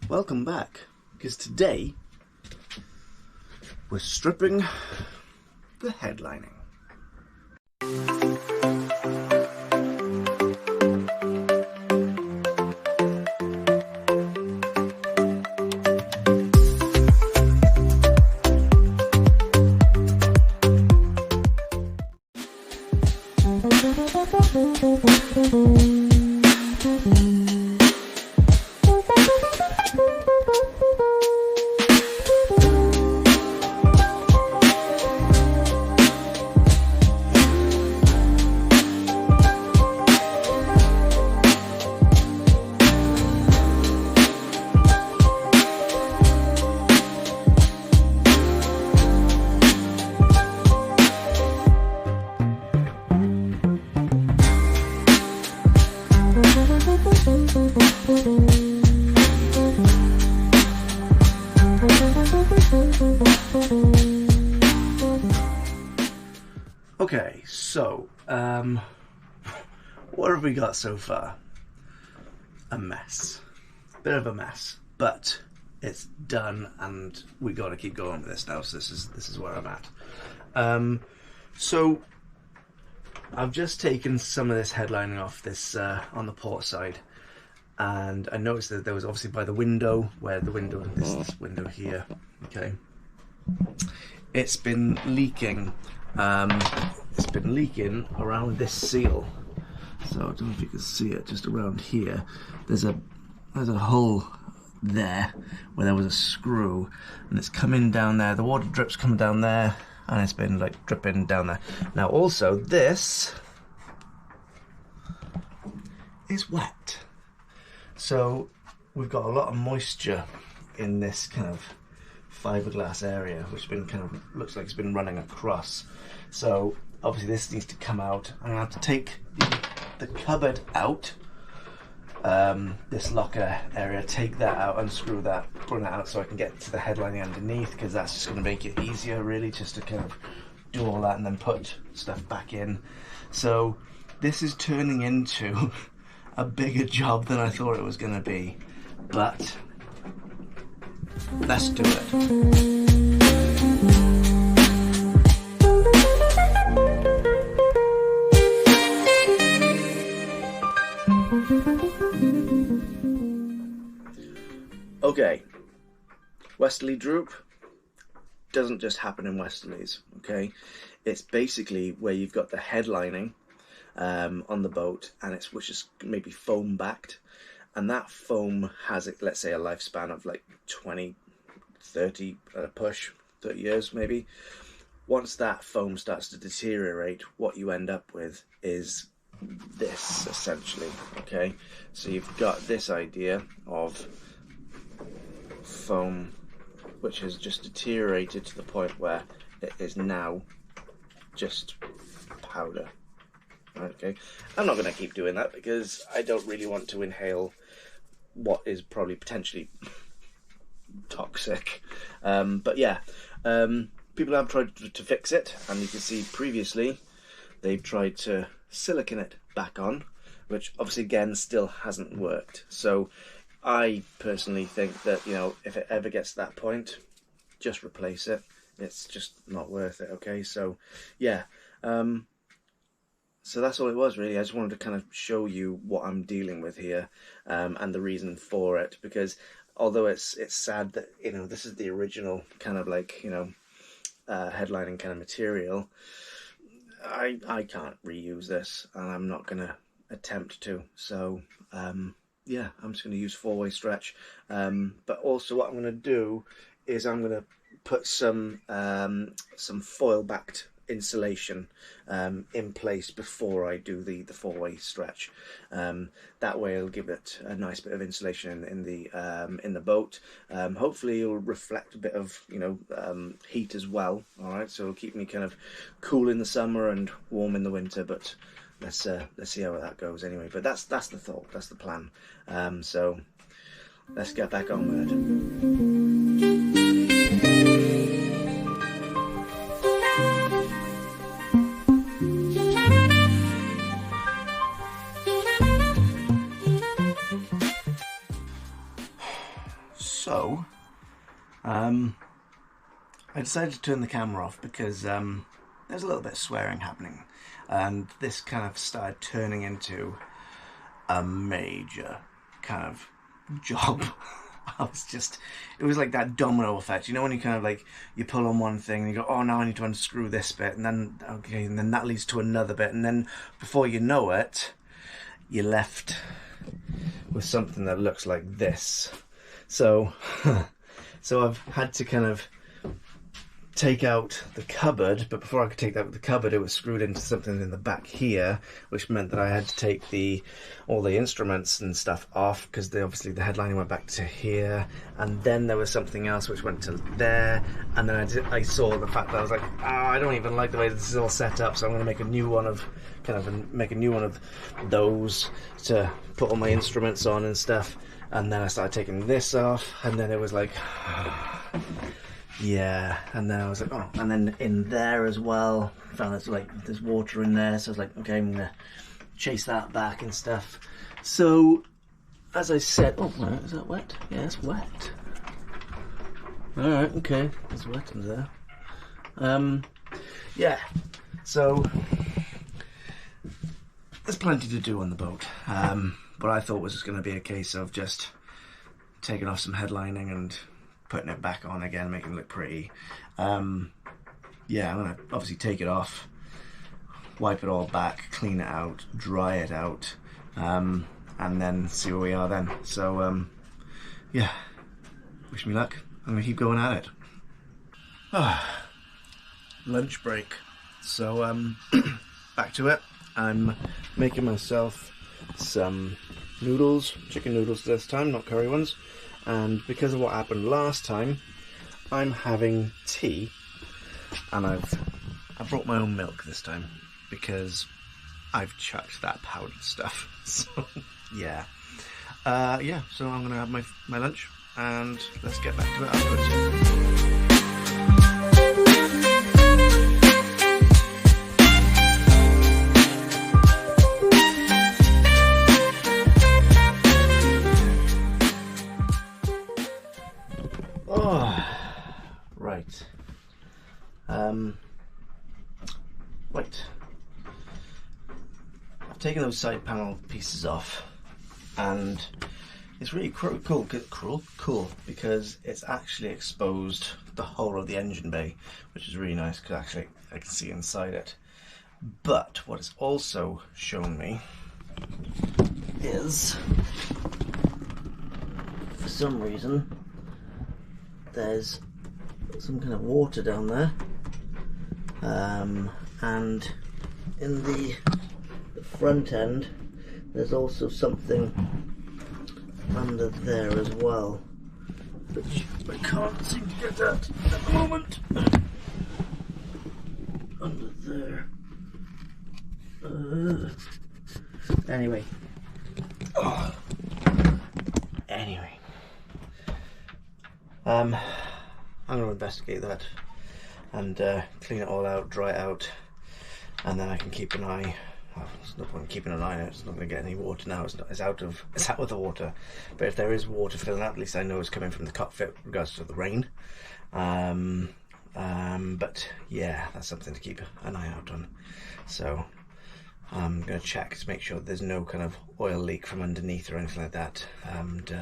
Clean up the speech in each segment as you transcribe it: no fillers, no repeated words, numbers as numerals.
Welcome back, because today we're stripping the headlining. Okay, so, what have we got so far? A mess. Bit of a mess, but it's done and we got to keep going with this now, so this is where I'm at. So, I've just taken some of this headlining off this, on the port side, and I noticed that there was obviously by the window, where the window, this window here, okay, it's been leaking. It's been leaking around this seal. So I don't know if you can see it just around here. There's a hole there where there was a screw, and it's coming down there. The water drip's coming down there, and it's been like dripping down there. Now also this is wet. So we've got a lot of moisture in this kind of fiberglass area, which has been kind of looks like it's been running across. So obviously this needs to come out. I'm gonna have to take the cupboard out, this locker area, take that out, unscrew that, bring that out so I can get to the headlining underneath, because that's just going to make it easier really, just to kind of do all that and then put stuff back in. So this is turning into a bigger job than I thought it was going to be, but let's do it. Okay, Westerly droop doesn't just happen in Westerlies, okay? It's basically where you've got the headlining on the boat, and which is maybe foam backed, and that foam has, let's say, a lifespan of like 20, 30, push, 30 years maybe. Once that foam starts to deteriorate, what you end up with is this, essentially, okay? So you've got this idea of foam which has just deteriorated to the point where it is now just powder. Okay, I'm not going to keep doing that because I don't really want to inhale what is probably potentially toxic. But yeah, people have tried to fix it, and you can see previously they've tried to silicone it back on, which obviously again still hasn't worked. So I personally think that, you know, if it ever gets to that point, just replace it. It's just not worth it, okay? So yeah, so that's all it was really. I just wanted to kind of show you what I'm dealing with here, and the reason for it, because although it's sad that, you know, this is the original kind of like, you know, headlining kind of material, I can't reuse this, and I'm not going to attempt to. So yeah, I'm just going to use 4-way stretch, but also what I'm going to do is I'm going to put some foil backed insulation in place before I do the 4-way stretch. That way it'll give it a nice bit of insulation in the boat. Hopefully it'll reflect a bit of, you know, heat as well. All right, so it'll keep me kind of cool in the summer and warm in the winter. But let's see how that goes anyway. But that's the thought, that's the plan. So let's get back on with it. So, I decided to turn the camera off because there's a little bit of swearing happening, and this kind of started turning into a major kind of job. It was like that domino effect, you know, when you kind of like, you pull on one thing and you go, oh, now I need to unscrew this bit, and then, okay, and then that leads to another bit, and then before you know it, you're left with something that looks like this. So, so I've had to kind of take out the cupboard, but before I could take out the cupboard, it was screwed into something in the back here, which meant that I had to take all the instruments and stuff off, because obviously the headlining went back to here, and then there was something else which went to there, and then I saw the fact that I was like, oh, I don't even like the way this is all set up, so I'm going to make a new one of those to put all my instruments on and stuff. And then I started taking this off, and then it was like, yeah, and then I was like, oh, and then in there as well, found there's like, there's water in there, so I was like, okay, I'm gonna chase that back and stuff. So, as I said, oh, right, is that wet? Yeah, it's wet. Alright, okay, it's wet in there. Yeah, so, there's plenty to do on the boat, but I thought it was just going to be a case of just taking off some headlining and putting it back on again, making it look pretty. Yeah, I'm going to obviously take it off, wipe it all back, clean it out, dry it out, and then see where we are then. So, yeah, wish me luck. I'm going to keep going at it. Lunch break. So, back to it. I'm making myself some noodles, chicken noodles this time, not curry ones. And because of what happened last time, I'm having tea, and I brought my own milk this time because I've chucked that powdered stuff. So yeah, yeah. So I'm gonna have my lunch, and let's get back to it afterwards. Right. I've taken those side panel pieces off, and it's really cool because it's actually exposed the whole of the engine bay, which is really nice because actually I can see inside it. But what it's also shown me is, for some reason, there's some kind of water down there, and in the front end there's also something under there as well, which I can't seem to get at the moment. Under there. Anyway. Anyway. I'm going to investigate that and clean it all out, dry it out, and then I can keep an eye. Well, there's no point keeping an eye on it. It's not going to get any water now. It's out of the water. But if there is water filling up, at least I know it's coming from the cockpit, regardless of the rain. But yeah, that's something to keep an eye out on. So I'm going to check to make sure there's no kind of oil leak from underneath or anything like that, and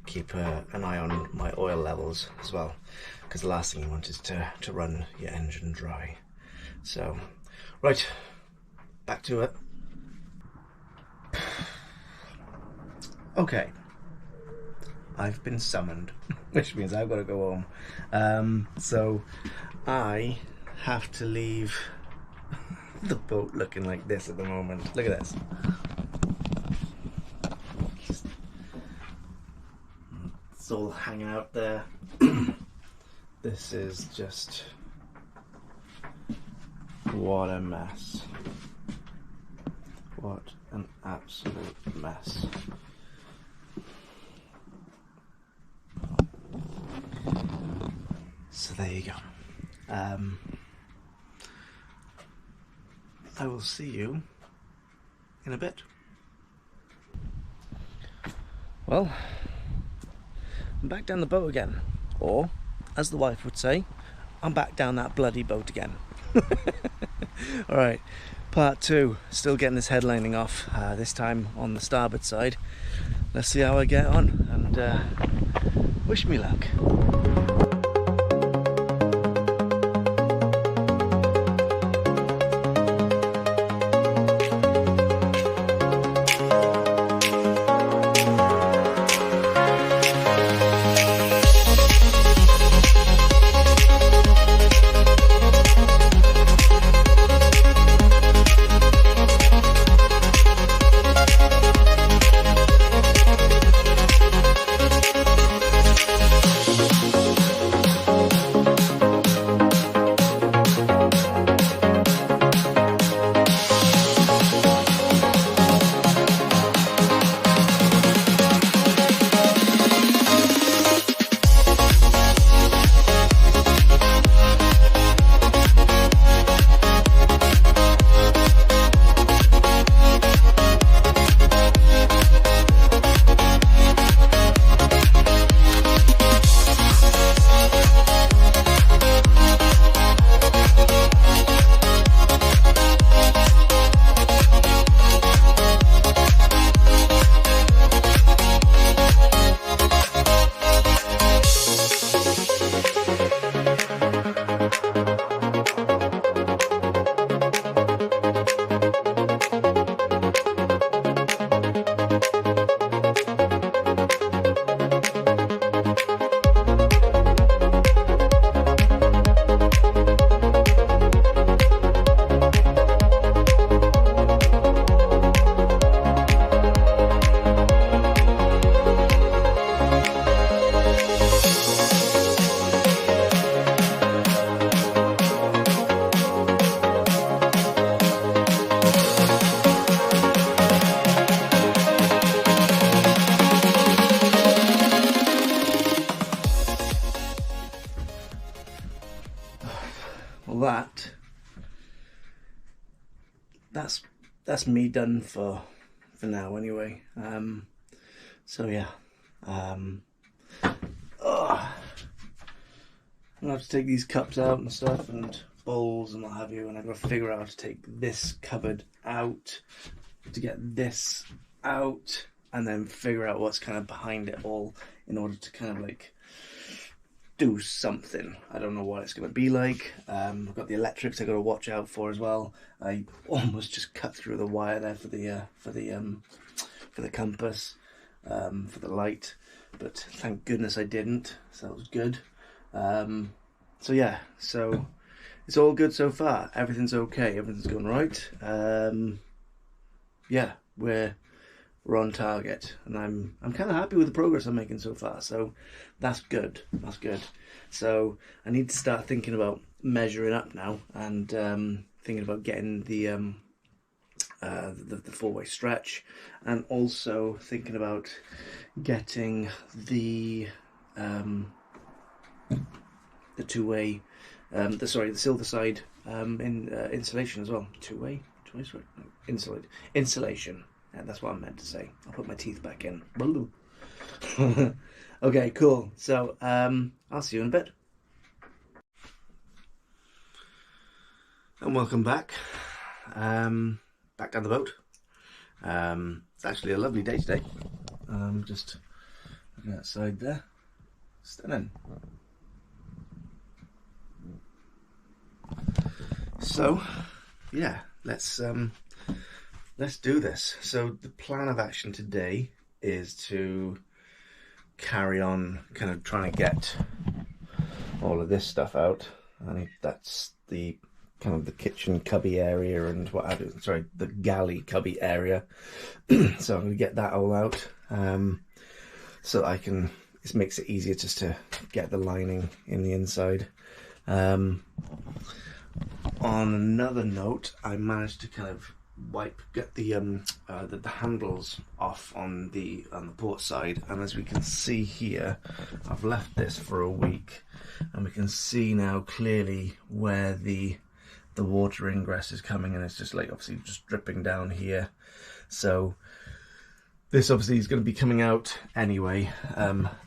keep an eye on my oil levels as well, because the last thing you want is to run your engine dry. So, right, back to it. Okay, I've been summoned, which means I've got to go home. So I have to leave the boat looking like this at the moment. Look at this. It's all hanging out there. This is just, what a mess. What an absolute mess. So there you go. I will see you in a bit. Well, I'm back down the boat again. Or, as the wife would say, I'm back down that bloody boat again. Alright, part 2. Still getting this headlining off, this time on the starboard side. Let's see how I get on, and wish me luck. Well, that's me done for now anyway. So yeah, I'm gonna have to take these cups out and stuff, and bowls and what have you, and I've got to figure out how to take this cupboard out to get this out, and then figure out what's kind of behind it all in order to kind of like do something. I don't know what it's going to be like. I've got the electrics I've got to watch out for as well. I almost just cut through the wire there for the compass, for the light, but thank goodness I didn't, so that was good. So yeah, so it's all good so far. Everything's okay, everything's going right. Yeah, we're on target, and I'm kind of happy with the progress I'm making so far, so that's good. So I need to start thinking about measuring up now, and thinking about getting the four-way stretch, and also thinking about getting the two-way, the silver side insulation as well. Two-way, insulation. Yeah, that's what I meant to say. I'll put my teeth back in. Okay, cool. So I'll see you in a bit. And welcome back. Back down the boat. It's actually a lovely day today. Just looking outside there. Stunning. So yeah, let's do this. So the plan of action today is to carry on kind of trying to get all of this stuff out. That's the kind of the kitchen cubby area and what have you. Sorry, the galley cubby area. So I'm going to get that all out, so that I can, it makes it easier just to get the lining in the inside. On another note, I managed to kind of get the handles off on the port side, and as we can see here, I've left this for a week, and we can see now clearly where the water ingress is coming, and it's just like obviously just dripping down here. So This obviously is going to be coming out anyway.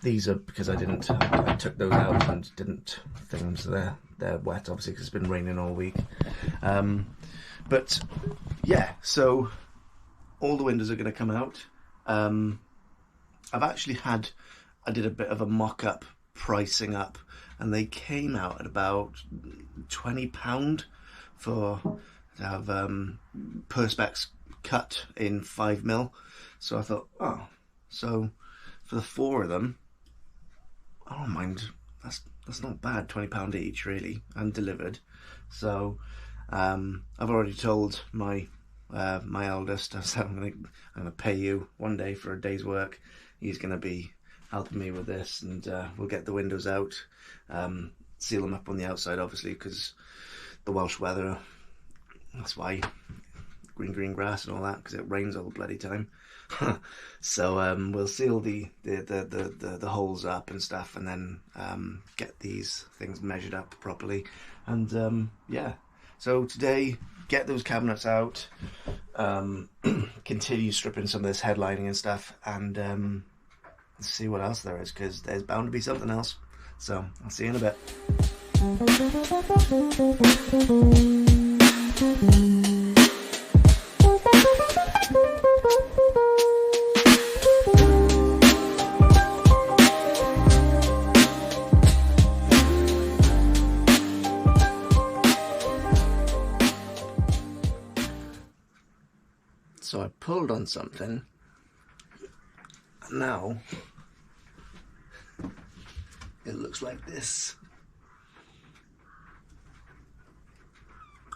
These are because I took those out and didn't things. So they're wet obviously because it's been raining all week. But yeah, so all the windows are going to come out. I did a bit of a mock-up pricing up, and they came out at about £20 for to have perspex cut in 5mm. So I thought, oh, so for the 4 of them, I don't mind. That's not bad. £20 each, really, and delivered. So I've already told my eldest, I said, I'm gonna pay you one day for a day's work. He's gonna be helping me with this, and we'll get the windows out, seal them up on the outside, obviously, because the Welsh weather. That's why green grass and all that, because it rains all the bloody time. So we'll seal the holes up and stuff, and then get these things measured up properly. And yeah, so today, get those cabinets out, continue stripping some of this headlining and stuff, and see what else there is, because there's bound to be something else. So I'll see you in a bit. So I pulled on something, and now it looks like this.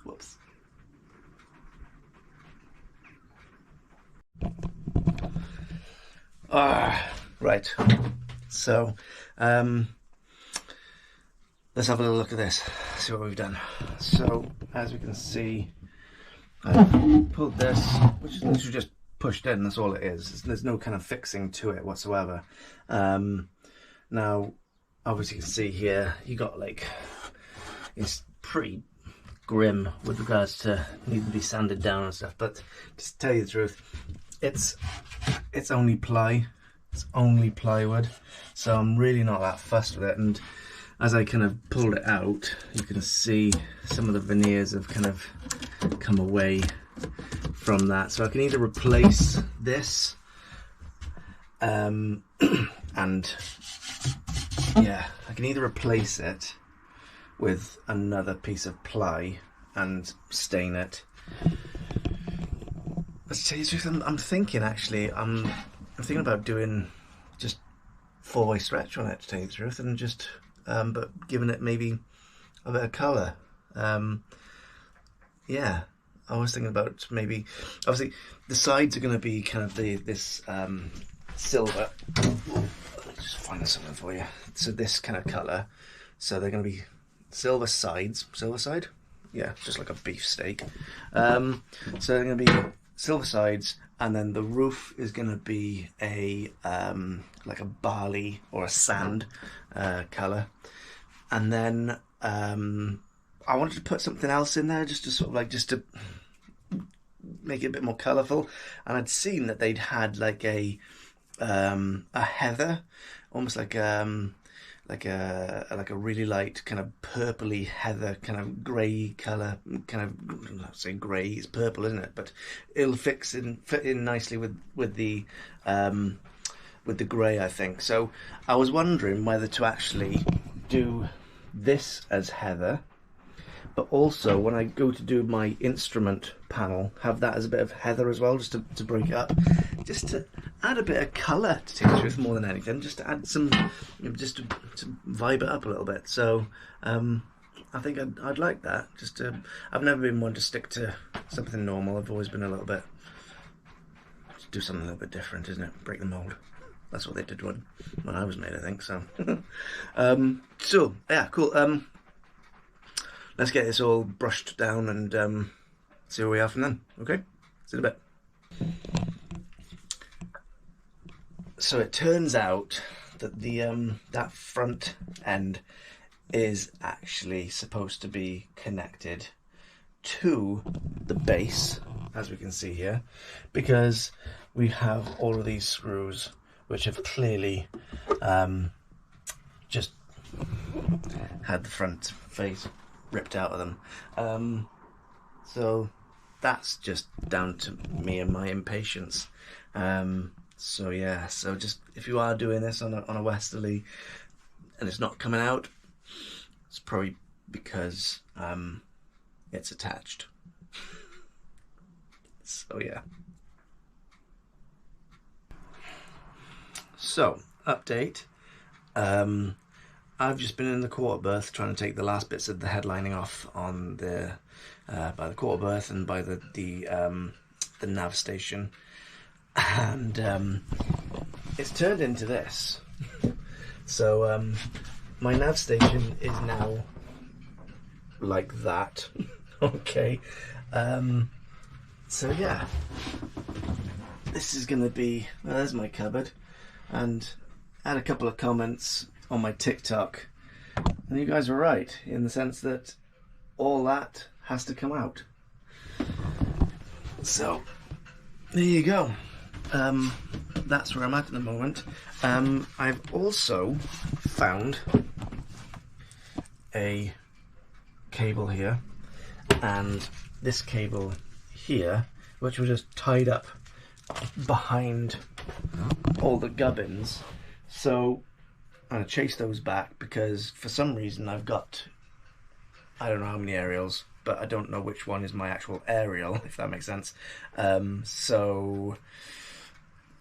Whoops. Right. So let's have a little look at this, see what we've done. So as we can see, I pulled this, which is literally just pushed in, that's all it is. There's no kind of fixing to it whatsoever. Now, obviously you can see here, you got like, it's pretty grim with regards to needing to be sanded down and stuff, but just to tell you the truth, it's only ply, it's only plywood, so I'm really not that fussed with it. And as I kind of pulled it out, you can see some of the veneers have kind of come away from that. So I can either replace this, and yeah, I can either replace it with another piece of ply and stain it. Let's tell you the truth, I'm thinking actually, I'm thinking about doing just 4-way stretch on it, to tell you the truth, and just but giving it maybe a bit of colour. Yeah, I was thinking about maybe, obviously the sides are going to be kind of this silver. Just find something for you. So this kind of colour, so they're going to be silver sides, silver side, yeah, just like a beefsteak. So they're going to be silver sides, and then the roof is going to be a like a barley or a sand colour. And then I wanted to put something else in there just to sort of like, just to make it a bit more colourful. And I'd seen that they'd had like a heather, almost like a really light kind of purpley heather, kind of grey colour, kind of, I'd say grey, it's purple, isn't it? But it'll fit in nicely with the grey, I think. So I was wondering whether to actually do this as heather, but also when I go to do my instrument panel, have that as a bit of heather as well, just to break it up, just to add a bit of colour, to tell you the truth, more than anything, just to add some, just to vibe it up a little bit. So I think I'd like that. I've never been one to stick to something normal. I've always been a little bit, do something a little bit different, isn't it? Break the mould. That's what they did when I was made, I think. So, so yeah, cool. Let's get this all brushed down and see where we are from then. Okay, see you in a bit. So it turns out that that front end is actually supposed to be connected to the base, as we can see here, because we have all of these screws which have clearly just had the front face ripped out of them. So that's just down to me and my impatience. So yeah, so just if you are doing this on a Westerly and it's not coming out, it's probably because it's attached. So yeah. So update. I've just been in the quarter berth trying to take the last bits of the headlining off on the by the quarter berth and by the nav station, and it's turned into this. So my nav station is now like that. Okay. So yeah, this is gonna be, well, there's my cupboard, and I had a couple of comments on my TikTok, and you guys were right in the sense that all that has to come out. So there you go. That's where I'm at the moment. I've also found a cable here, and this cable here, which was just tied up behind all the gubbins. So I'm going to chase those back because for some reason I've got, I don't know how many aerials, but I don't know which one is my actual aerial, if that makes sense. So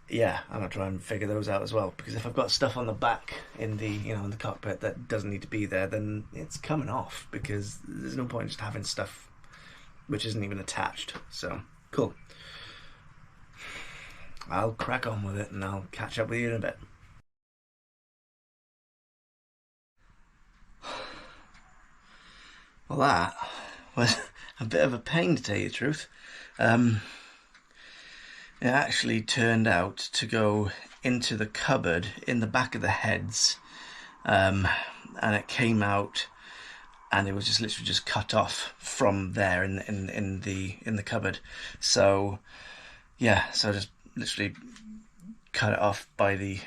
yeah, I'm going to try and figure those out as well, because if I've got stuff on the back in the, in the cockpit that doesn't need to be there, then it's coming off, because there's no point just having stuff which isn't even attached. So cool. I'll crack on with it and I'll catch up with you in a bit. Well, that was a bit of a pain, to tell you the truth. It actually turned out to go into the cupboard in the back of the heads, and it came out, and it was just literally just cut off from there in the cupboard. So yeah, so I just literally cut it off by the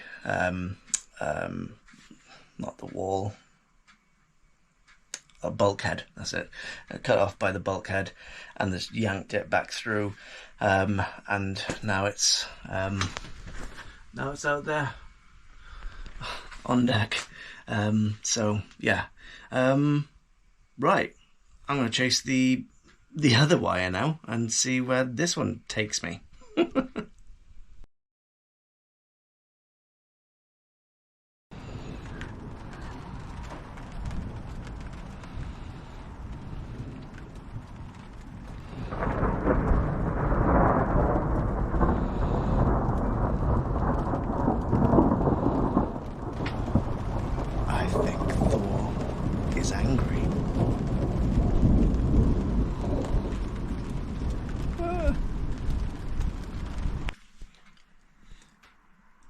not the wall, a bulkhead, that's it. Cut off by the bulkhead and just yanked it back through, and now it's out there on deck. So yeah, right, I'm going to chase the other wire now and see where this one takes me.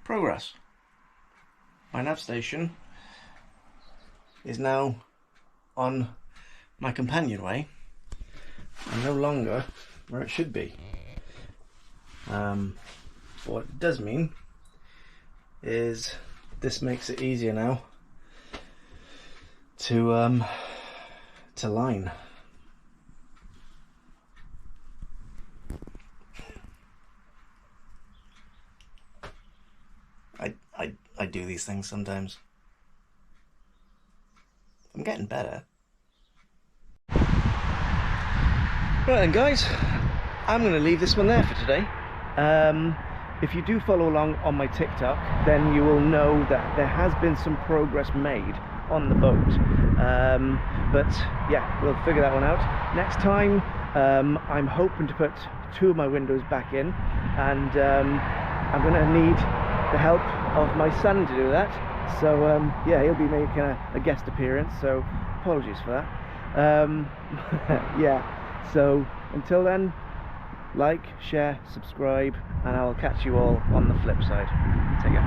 Progress. My nav station is now on my companionway and no longer where it should be. What it does mean is this makes it easier now to line. I do these things sometimes. I'm getting better. Right then guys, I'm going to leave this one there for today. If you do follow along on my TikTok, then you will know that there has been some progress made on the boat. But yeah, we'll figure that one out. Next time, I'm hoping to put 2 of my windows back in, and I'm going to need the help of my son to do that. So yeah, he'll be making a guest appearance, so apologies for that. Yeah, so until then, like, share, subscribe, and I'll catch you all on the flip side. Take care.